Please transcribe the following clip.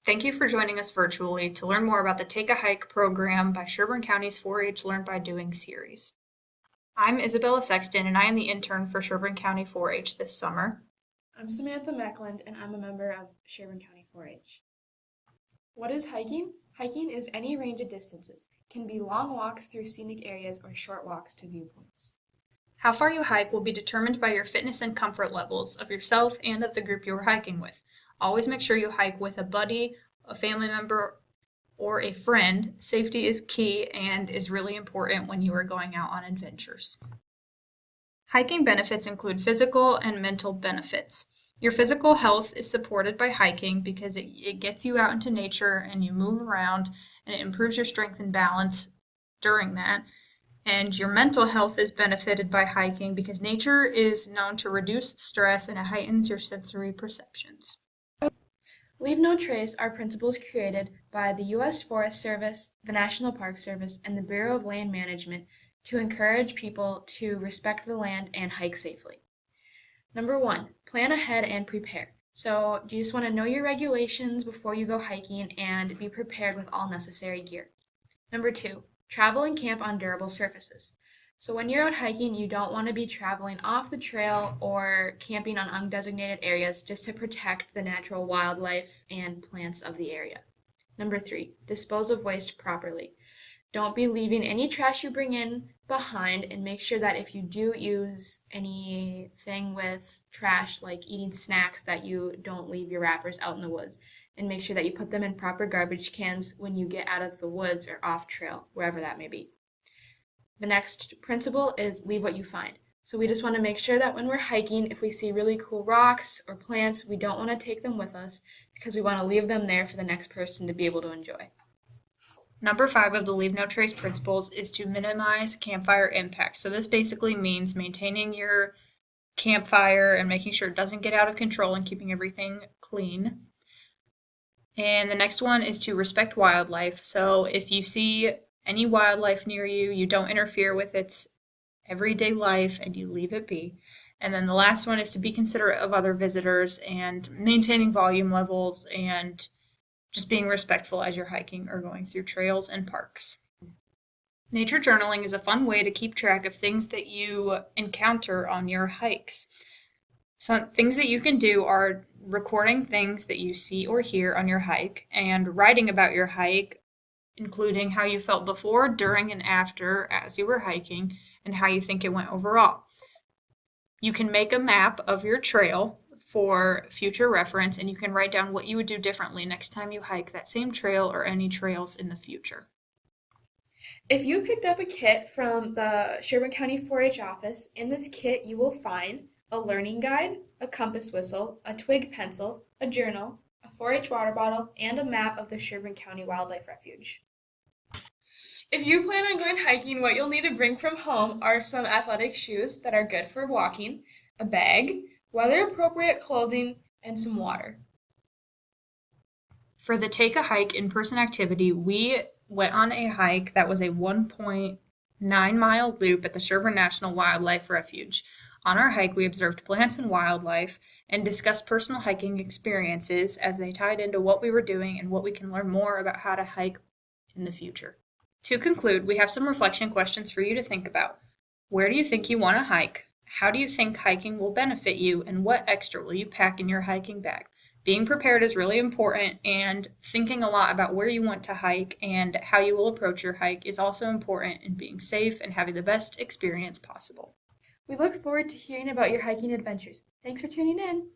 Thank you for joining us virtually to learn more about the Take a Hike program by Sherburne County's 4-H Learn by Doing series. I'm Isabella Sexton, and I am the intern for Sherburne County 4-H this summer. I'm Samantha Meckland, and I'm a member of Sherburne County 4-H. What is hiking? Hiking is any range of distances. It can be long walks through scenic areas or short walks to viewpoints. How far you hike will be determined by your fitness and comfort levels of yourself and of the group you are hiking with. Always make sure you hike with a buddy, a family member, or a friend. Safety is key and is really important when you are going out on adventures. Hiking benefits include physical and mental benefits. Your physical health is supported by hiking because it gets you out into nature and you move around, and it improves your strength and balance during that. And your mental health is benefited by hiking because nature is known to reduce stress and it heightens your sensory perceptions. Leave no trace are principles created by the U.S. Forest Service, the National Park Service, and the Bureau of Land Management to encourage people to respect the land and hike safely. Number 1, plan ahead and prepare. So you just want to know your regulations before you go hiking and be prepared with all necessary gear. Number 2, travel and camp on durable surfaces. So when you're out hiking, you don't want to be traveling off the trail or camping on undesignated areas just to protect the natural wildlife and plants of the area. Number 3, dispose of waste properly. Don't be leaving any trash you bring in behind, and make sure that if you do use anything with trash, like eating snacks, that you don't leave your wrappers out in the woods. And make sure that you put them in proper garbage cans when you get out of the woods or off trail, wherever that may be. The next principle is leave what you find. So we just want to make sure that when we're hiking, if we see really cool rocks or plants, we don't want to take them with us because we want to leave them there for the next person to be able to enjoy. Number 5 of the Leave No Trace principles is to minimize campfire impact. So this basically means maintaining your campfire and making sure it doesn't get out of control and keeping everything clean. And the next one is to respect wildlife. So if you see any wildlife near you, you don't interfere with its everyday life and you leave it be. And then the last one is to be considerate of other visitors and maintaining volume levels and just being respectful as you're hiking or going through trails and parks. Nature journaling is a fun way to keep track of things that you encounter on your hikes. Some things that you can do are recording things that you see or hear on your hike and writing about your hike, including how you felt before, during, and after as you were hiking and how you think it went overall. You can make a map of your trail for future reference, and you can write down what you would do differently next time you hike that same trail or any trails in the future. If you picked up a kit from the Sherburne County 4-H office, in this kit you will find a learning guide, a compass whistle, a twig pencil, a journal, a 4-H water bottle, and a map of the Sherburne County Wildlife Refuge. If you plan on going hiking, what you'll need to bring from home are some athletic shoes that are good for walking, a bag, weather-appropriate clothing, and some water. For the Take a Hike in-person activity, we went on a hike that was a 1.9-mile loop at the Sherburne National Wildlife Refuge. On our hike, we observed plants and wildlife and discussed personal hiking experiences as they tied into what we were doing and what we can learn more about how to hike in the future. To conclude, we have some reflection questions for you to think about. Where do you think you want to hike? How do you think hiking will benefit you, and what extra will you pack in your hiking bag? Being prepared is really important, and thinking a lot about where you want to hike and how you will approach your hike is also important in being safe and having the best experience possible. We look forward to hearing about your hiking adventures. Thanks for tuning in.